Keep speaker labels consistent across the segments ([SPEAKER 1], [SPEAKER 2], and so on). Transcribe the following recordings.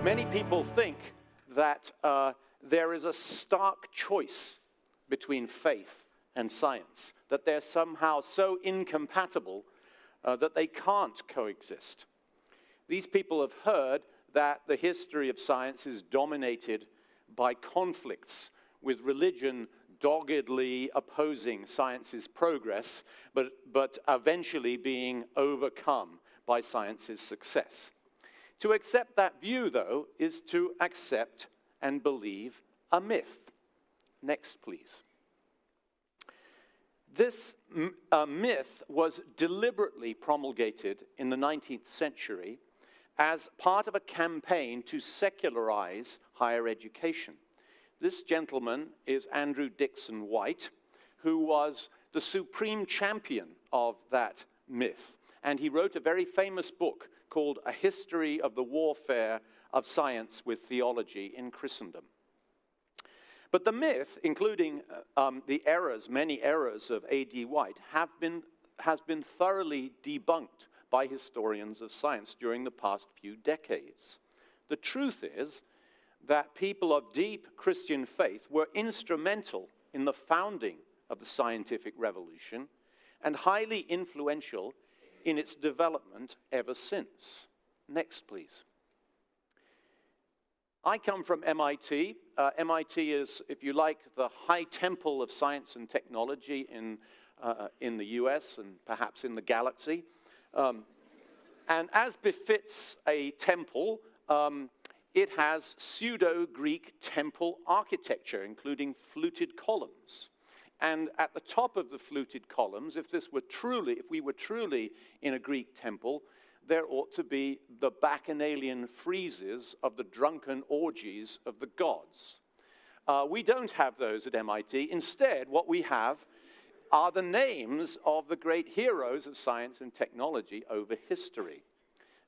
[SPEAKER 1] Many people think that there is a stark choice between faith and science, that they're somehow so incompatible that they can't coexist. These people have heard that the history of science is dominated by conflicts, with religion doggedly opposing science's progress, but eventually being overcome by science's success. To accept that view, though, is to accept and believe a myth. Next, please. This myth was deliberately promulgated in the 19th century as part of a campaign to secularize higher education. This gentleman is Andrew Dickson White, who was the supreme champion of that myth. And he wrote a very famous book called A History of the Warfare of Science with Theology in Christendom. But the myth, including the errors, many errors of A.D. White, has been thoroughly debunked by historians of science during the past few decades. The truth is that people of deep Christian faith were instrumental in the founding of the scientific revolution and highly influential in its development ever since. Next, please. I come from MIT. MIT is, if you like, the high temple of science and technology in the US and perhaps in the galaxy. And as befits a temple, it has pseudo-Greek temple architecture, including fluted columns. And at the top of the fluted columns, if we were truly in a Greek temple, there ought to be the bacchanalian friezes of the drunken orgies of the gods. We don't have those at MIT. Instead, what we have are the names of the great heroes of science and technology over history.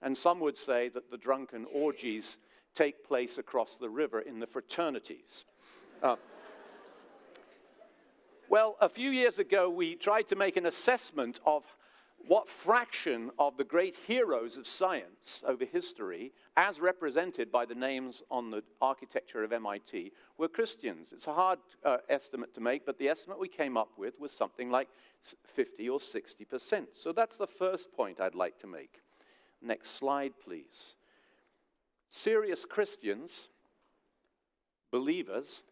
[SPEAKER 1] And some would say that the drunken orgies take place across the river in the fraternities. Well, a few years ago, we tried to make an assessment of what fraction of the great heroes of science over history, as represented by the names on the architecture of MIT, were Christians. It's a hard estimate to make, but the estimate we came up with was something like 50 or 60%. So that's the first point I'd like to make. Next slide, please. Serious Christians, believers,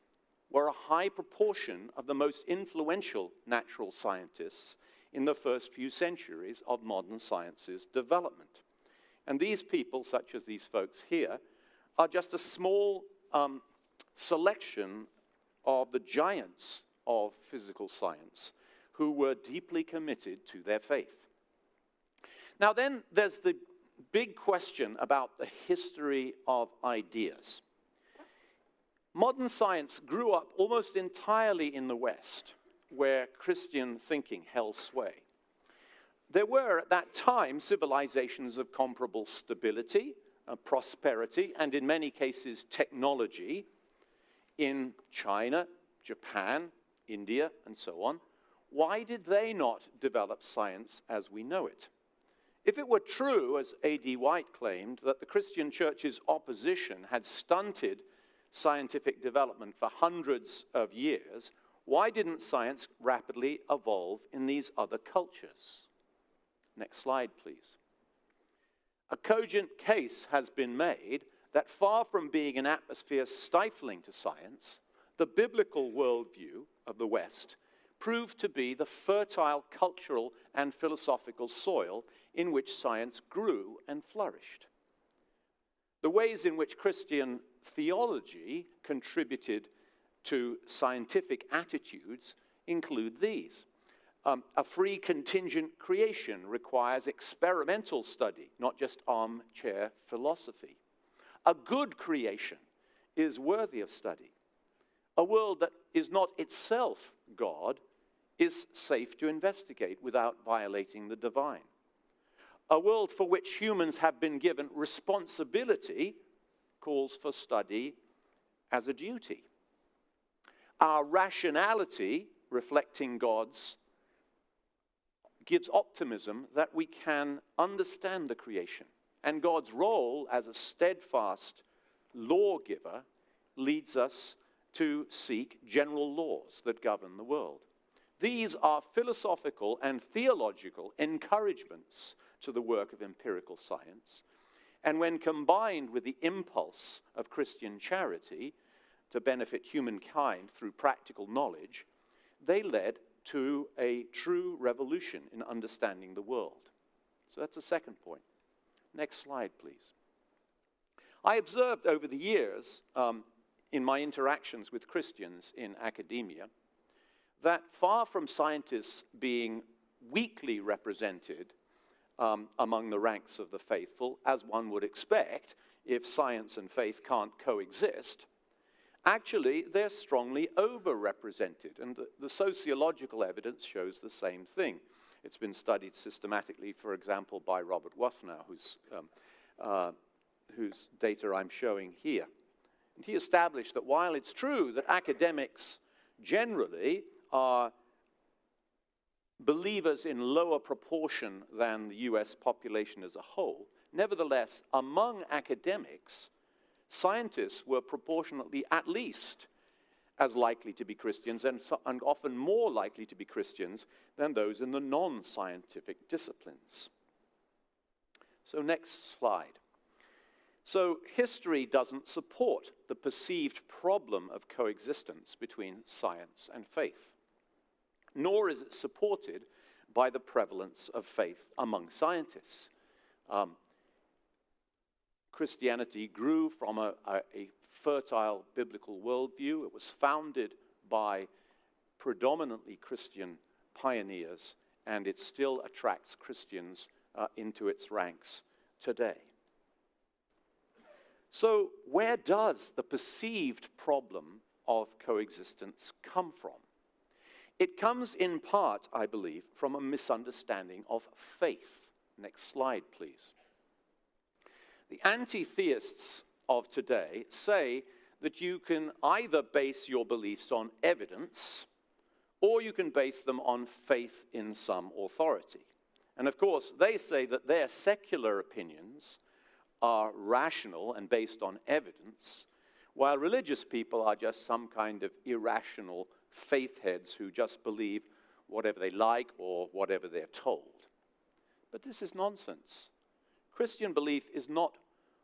[SPEAKER 1] were a high proportion of the most influential natural scientists in the first few centuries of modern science's development. And these people, such as these folks here, are just a small selection of the giants of physical science who were deeply committed to their faith. Now then, there's the big question about the history of ideas. Modern science grew up almost entirely in the West, where Christian thinking held sway. There were, at that time, civilizations of comparable stability, prosperity, and in many cases, technology in China, Japan, India, and so on. Why did they not develop science as we know it? If it were true, as A.D. White claimed, that the Christian church's opposition had stunted scientific development for hundreds of years, why didn't science rapidly evolve in these other cultures? Next slide, please. A cogent case has been made that far from being an atmosphere stifling to science, the biblical worldview of the West proved to be the fertile cultural and philosophical soil in which science grew and flourished. The ways in which Christian theology contributed to scientific attitudes include these. A free contingent creation requires experimental study, not just armchair philosophy. A good creation is worthy of study. A world that is not itself God is safe to investigate without violating the divine. A world for which humans have been given responsibility calls for study as a duty. Our rationality, reflecting God's gives optimism that we can understand the creation. And God's role as a steadfast lawgiver leads us to seek general laws that govern the world. These are philosophical and theological encouragements to the work of empirical science. And when combined with the impulse of Christian charity to benefit humankind through practical knowledge, they led to a true revolution in understanding the world. So that's the second point. Next slide, please. I observed over the years, in my interactions with Christians in academia, that far from scientists being weakly represented among the ranks of the faithful, as one would expect if science and faith can't coexist, actually they're strongly overrepresented, and the sociological evidence shows the same thing. It's been studied systematically, for example, by Robert Wuthnow, whose data I'm showing here. And he established that while it's true that academics generally are believers in lower proportion than the US population as a whole, nevertheless, among academics, scientists were proportionately at least as likely to be Christians and often more likely to be Christians than those in the non-scientific disciplines. So next slide. So history doesn't support the perceived problem of coexistence between science and faith, nor is it supported by the prevalence of faith among scientists. Christianity grew from a fertile biblical worldview. It was founded by predominantly Christian pioneers, and it still attracts Christians into its ranks today. So where does the perceived problem of coexistence come from? It comes in part, I believe, from a misunderstanding of faith. Next slide, please. The anti-theists of today say that you can either base your beliefs on evidence or you can base them on faith in some authority. And of course, they say that their secular opinions are rational and based on evidence, while religious people are just some kind of irrational faith heads who just believe whatever they like or whatever they're told. But this is nonsense. Christian belief is not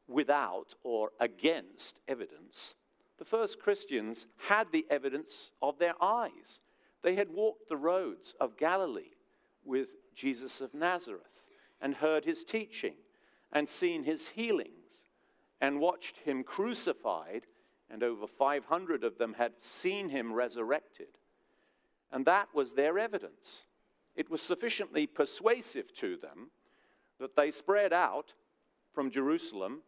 [SPEAKER 1] without or against evidence. The first Christians had the evidence of their eyes. They had walked the roads of Galilee with Jesus of Nazareth and heard his teaching and seen his healings and watched him crucified, and over 500 of them had seen him resurrected. And that was their evidence. It was sufficiently persuasive to them that they spread out from Jerusalem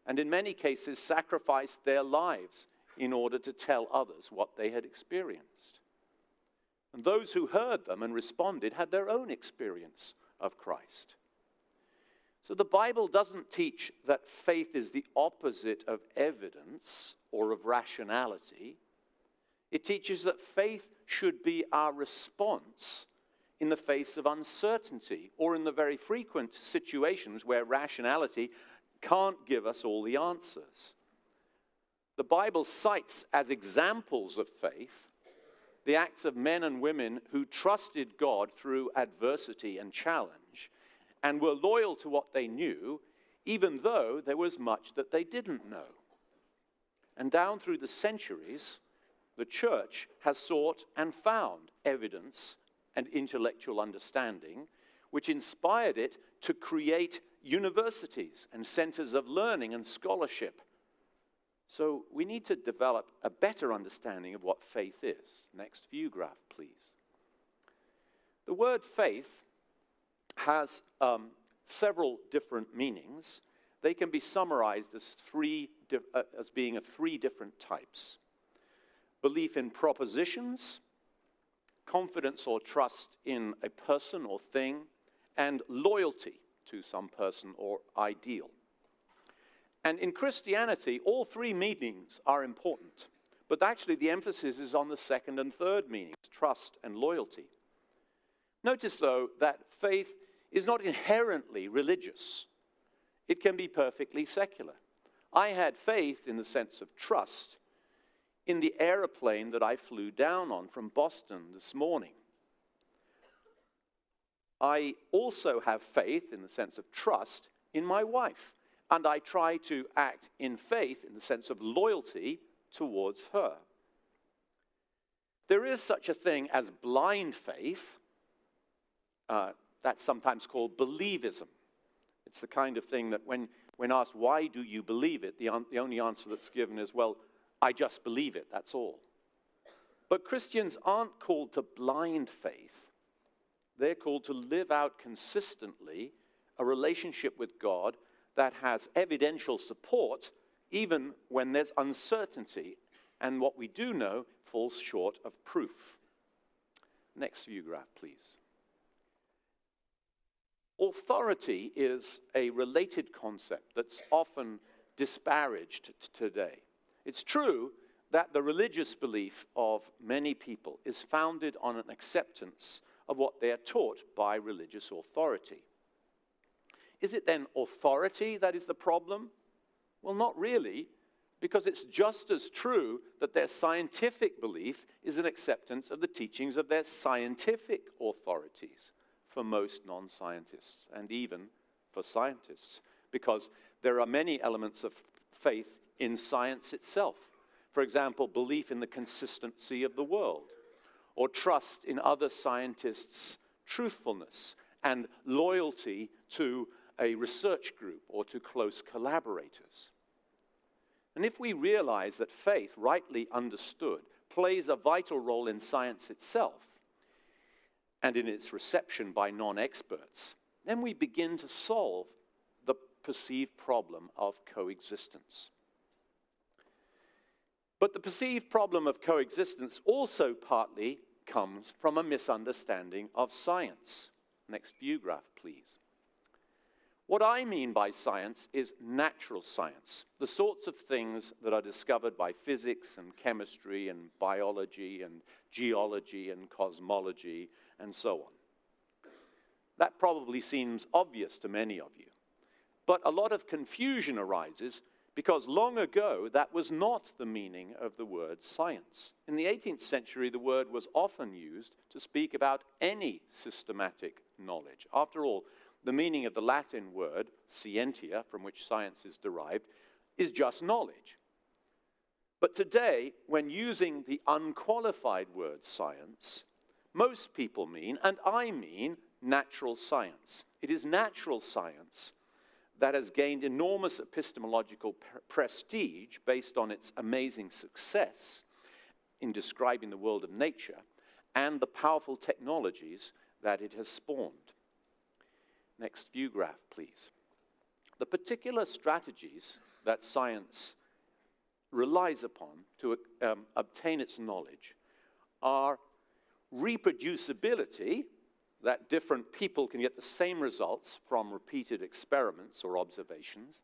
[SPEAKER 1] and in many cases sacrificed their lives in order to tell others what they had experienced. And those who heard them and responded had their own experience of Christ. So the Bible doesn't teach that faith is the opposite of evidence or of rationality. It teaches that faith should be our response in the face of uncertainty or in the very frequent situations where rationality can't give us all the answers. The Bible cites as examples of faith the acts of men and women who trusted God through adversity and challenge and were loyal to what they knew, even though there was much that they didn't know. And down through the centuries, the church has sought and found evidence and intellectual understanding, which inspired it to create universities and centers of learning and scholarship. So we need to develop a better understanding of what faith is. Next view graph, please. The word faith has several different meanings. They can be summarized as being of three different types: belief in propositions, confidence or trust in a person or thing, and loyalty to some person or ideal. And in Christianity, all three meanings are important, but actually the emphasis is on the second and third meanings, trust and loyalty. Notice, though, that faith is not inherently religious. It can be perfectly secular. I had faith in the sense of trust in the aeroplane that I flew down on from Boston this morning. I also have faith in the sense of trust in my wife, and I try to act in faith in the sense of loyalty towards her. There is such a thing as blind faith. That's sometimes called believism. It's the kind of thing that when asked, why do you believe it, the only answer that's given is, well, I just believe it, that's all. But Christians aren't called to blind faith. They're called to live out consistently a relationship with God that has evidential support even when there's uncertainty, and what we do know falls short of proof. Next view graph, please. Authority is a related concept that's often disparaged today. It's true that the religious belief of many people is founded on an acceptance of what they are taught by religious authority. Is it then authority that is the problem? Well, not really, because it's just as true that their scientific belief is an acceptance of the teachings of their scientific authorities for most non-scientists, and even for scientists, because there are many elements of faith in science itself. For example, belief in the consistency of the world, or trust in other scientists' truthfulness and loyalty to a research group or to close collaborators. And if we realize that faith, rightly understood, plays a vital role in science itself and in its reception by non-experts, then we begin to solve the perceived problem of coexistence. But the perceived problem of coexistence also partly comes from a misunderstanding of science. Next view graph, please. What I mean by science is natural science, the sorts of things that are discovered by physics and chemistry and biology and geology and cosmology and so on. That probably seems obvious to many of you. But a lot of confusion arises because long ago that was not the meaning of the word science. In the 18th century, the word was often used to speak about any systematic knowledge. After all, the meaning of the Latin word, scientia, from which science is derived, is just knowledge. But today, when using the unqualified word science, most people mean, and I mean, natural science. It is natural science that has gained enormous epistemological prestige based on its amazing success in describing the world of nature and the powerful technologies that it has spawned. Next view graph, please. The particular strategies that science relies upon to obtain its knowledge are reproducibility, that different people can get the same results from repeated experiments or observations,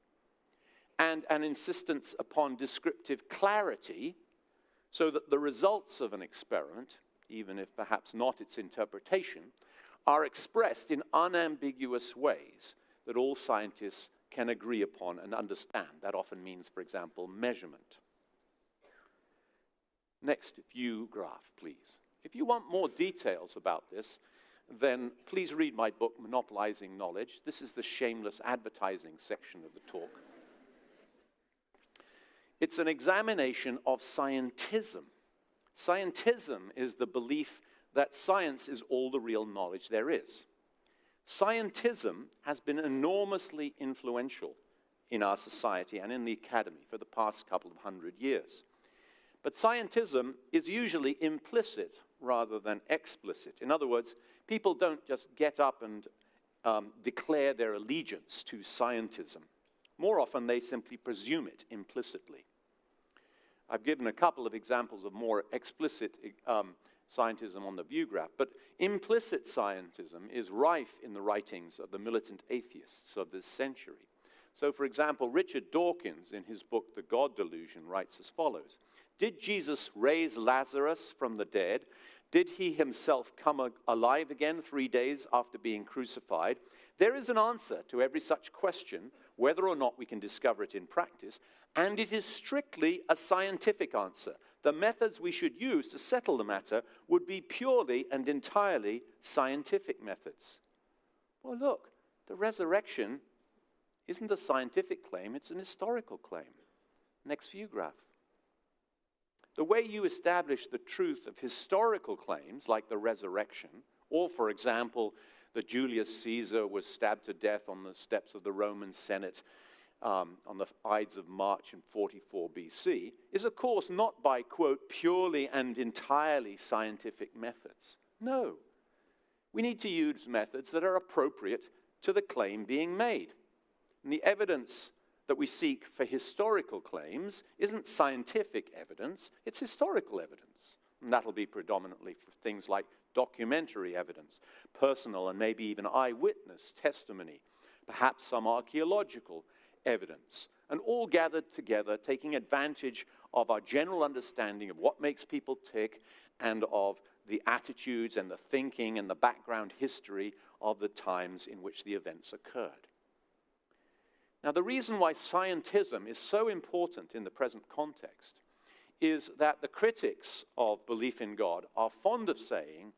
[SPEAKER 1] and an insistence upon descriptive clarity, so that the results of an experiment, even if perhaps not its interpretation, are expressed in unambiguous ways that all scientists can agree upon and understand. That often means, for example, measurement. Next view graph, please. If you want more details about this, then please read my book, Monopolizing Knowledge. This is the shameless advertising section of the talk. It's an examination of scientism. Scientism is the belief that science is all the real knowledge there is. Scientism has been enormously influential in our society and in the academy for the past couple of 100 years. But scientism is usually implicit rather than explicit. In other words, people don't just get up and declare their allegiance to scientism. More often, they simply presume it implicitly. I've given a couple of examples of more explicit scientism on the view graph, but implicit scientism is rife in the writings of the militant atheists of this century. So, for example, Richard Dawkins, in his book, The God Delusion, writes as follows: Did Jesus raise Lazarus from the dead? Did he himself come alive again 3 days after being crucified? There is an answer to every such question, whether or not we can discover it in practice, and it is strictly a scientific answer. The methods we should use to settle the matter would be purely and entirely scientific methods. Well, look, the resurrection isn't a scientific claim, it's an historical claim. Next view graph. The way you establish the truth of historical claims, like the resurrection, or, for example, that Julius Caesar was stabbed to death on the steps of the Roman Senate on the Ides of March in 44 BC, is, of course, not by, quote, purely and entirely scientific methods. No. We need to use methods that are appropriate to the claim being made. And the evidence that we seek for historical claims isn't scientific evidence, it's historical evidence. And that'll be predominantly for things like documentary evidence, personal and maybe even eyewitness testimony, perhaps some archaeological evidence, and all gathered together, taking advantage of our general understanding of what makes people tick and of the attitudes and the thinking and the background history of the times in which the events occurred. Now, the reason why scientism is so important in the present context is that the critics of belief in God are fond of saying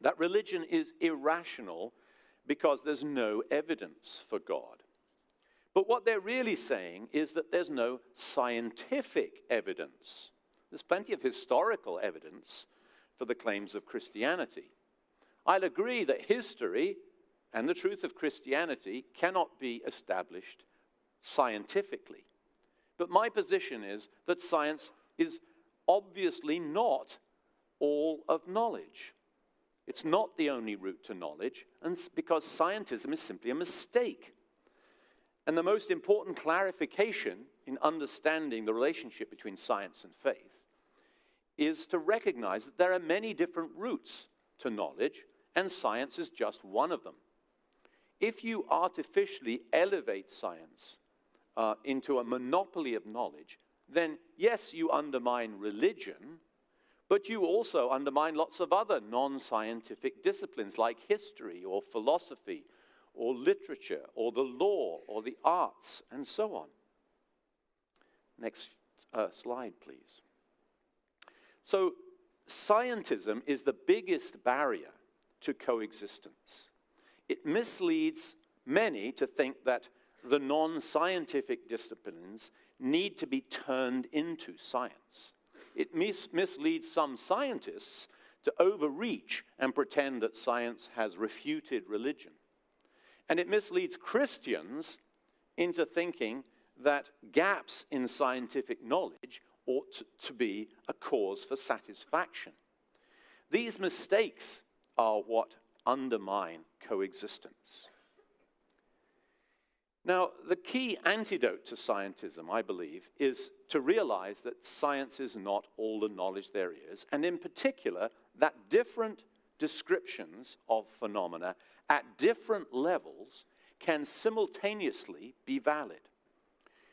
[SPEAKER 1] that religion is irrational because there's no evidence for God. But what they're really saying is that there's no scientific evidence. There's plenty of historical evidence for the claims of Christianity. I'll agree that history and the truth of Christianity cannot be established scientifically. But my position is that science is obviously not all of knowledge. It's not the only route to knowledge, and because scientism is simply a mistake. And the most important clarification in understanding the relationship between science and faith is to recognize that there are many different routes to knowledge, and science is just one of them. If you artificially elevate science into a monopoly of knowledge, then yes, you undermine religion, but you also undermine lots of other non-scientific disciplines like history or philosophy or literature or the law or the arts and so on. Next slide, please. So scientism is the biggest barrier to coexistence. It misleads many to think that the non-scientific disciplines need to be turned into science. It misleads some scientists to overreach and pretend that science has refuted religion. And it misleads Christians into thinking that gaps in scientific knowledge ought to be a cause for satisfaction. These mistakes are what undermine coexistence. Now, the key antidote to scientism, I believe, is to realize that science is not all the knowledge there is, and in particular, that different descriptions of phenomena at different levels can simultaneously be valid.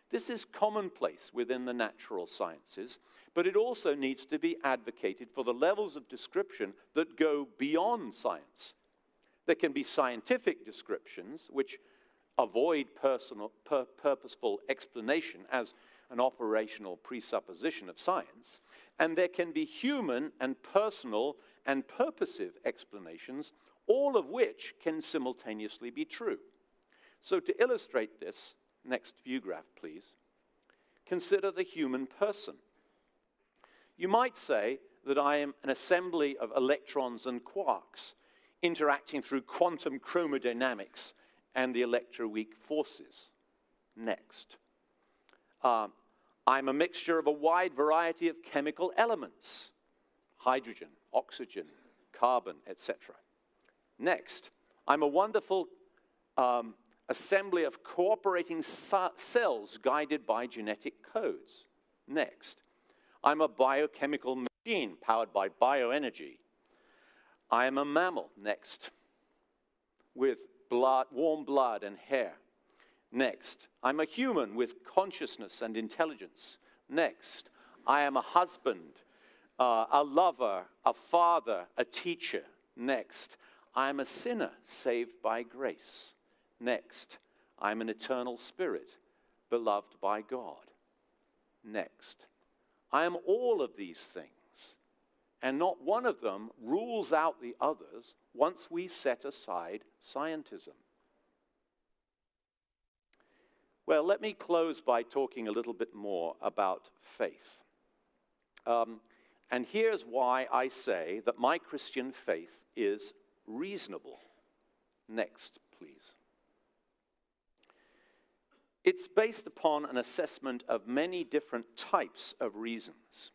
[SPEAKER 1] This is commonplace within the natural sciences, but it also needs to be advocated for the levels of description that go beyond science. There can be scientific descriptions which avoid purposeful explanation as an operational presupposition of science, and there can be human and personal and purposive explanations, all of which can simultaneously be true. So to illustrate this, next view graph, please, consider the human person. You might say that I am an assembly of electrons and quarks interacting through quantum chromodynamics and the electroweak forces. Next. I'm a mixture of a wide variety of chemical elements, hydrogen, oxygen, carbon, etc. Next, I'm a wonderful assembly of cooperating cells guided by genetic codes. Next, I'm a biochemical machine powered by bioenergy. I am a mammal, next, with blood, warm blood and hair. Next, I'm a human with consciousness and intelligence. Next, I am a husband a lover, a father, a teacher. Next, I am a sinner saved by grace. Next, I am an eternal spirit, beloved by God. Next, I am all of these things, and not one of them rules out the others once we set aside scientism. Well, let me close by talking a little bit more about faith. And here's why I say that my Christian faith is reasonable. Next, please. It's based upon an assessment of many different types of reasons.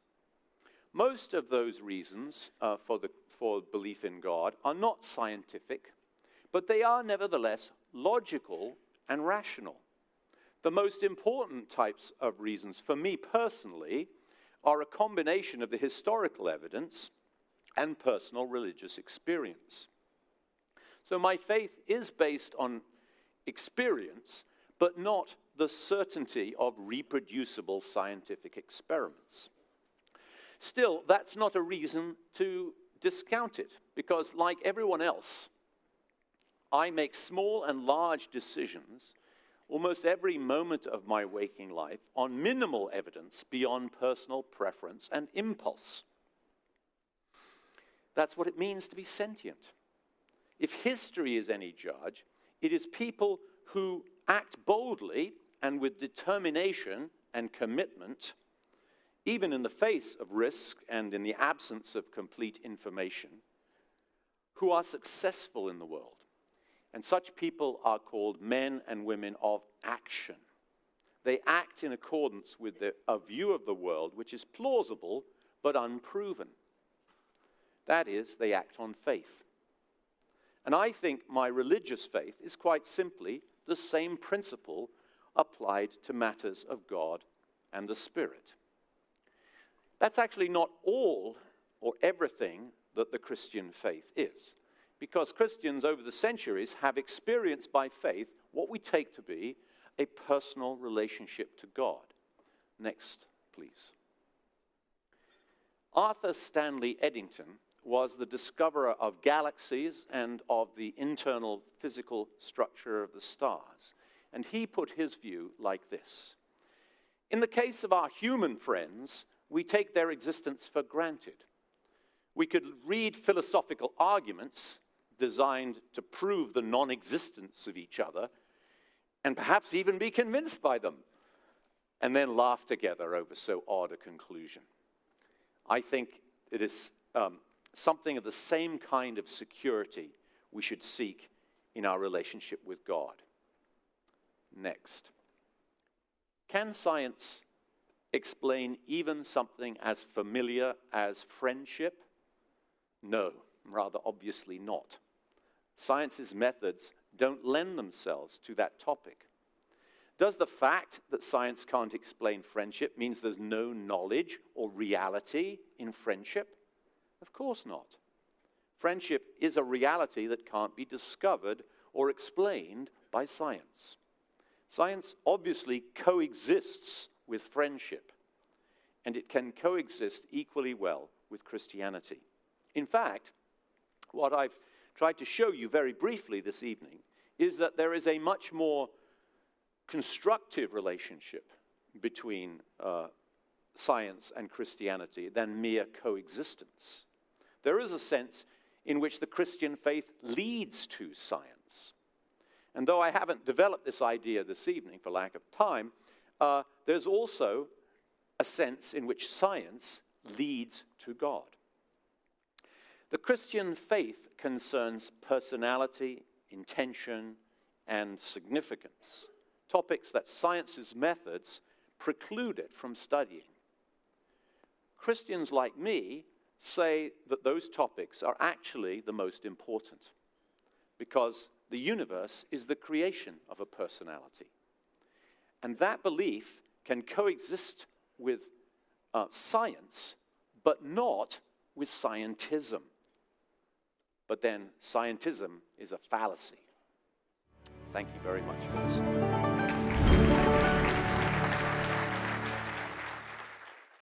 [SPEAKER 1] Most of those reasons for belief in God are not scientific, but they are nevertheless logical and rational. The most important types of reasons for me personally are a combination of the historical evidence and personal religious experience. So my faith is based on experience, but not the certainty of reproducible scientific experiments. Still, that's not a reason to discount it, because like everyone else, I make small and large decisions almost every moment of my waking life on minimal evidence beyond personal preference and impulse. That's what it means to be sentient. If history is any judge, it is people who act boldly and with determination and commitment, even in the face of risk and in the absence of complete information, who are successful in the world. And such people are called men and women of action. They act in accordance with a view of the world which is plausible but unproven. That is, they act on faith. And I think my religious faith is quite simply the same principle applied to matters of God and the Spirit. That's actually not all or everything that the Christian faith is, because Christians over the centuries have experienced by faith what we take to be a personal relationship to God. Next, please. Arthur Stanley Eddington was the discoverer of galaxies and of the internal physical structure of the stars. And he put his view like this: in the case of our human friends, we take their existence for granted. We could read philosophical arguments designed to prove the non-existence of each other, and perhaps even be convinced by them, and then laugh together over so odd a conclusion. I think it is something of the same kind of security we should seek in our relationship with God. Next. Can science explain even something as familiar as friendship? No, rather obviously not. Science's methods don't lend themselves to that topic. Does the fact that science can't explain friendship mean there's no knowledge or reality in friendship? Of course not. Friendship is a reality that can't be discovered or explained by science. Science obviously coexists with friendship, and it can coexist equally well with Christianity. In fact, what I've tried to show you very briefly this evening is that there is a much more constructive relationship between science and Christianity than mere coexistence. There is a sense in which the Christian faith leads to science. And though I haven't developed this idea this evening for lack of time, there's also a sense in which science leads to God. The Christian faith concerns personality, intention, and significance, topics that science's methods preclude it from studying. Christians like me say that those topics are actually the most important, because the universe is the creation of a personality. And that belief can coexist with science, but not with scientism. But then scientism is a fallacy. Thank you very much for listening.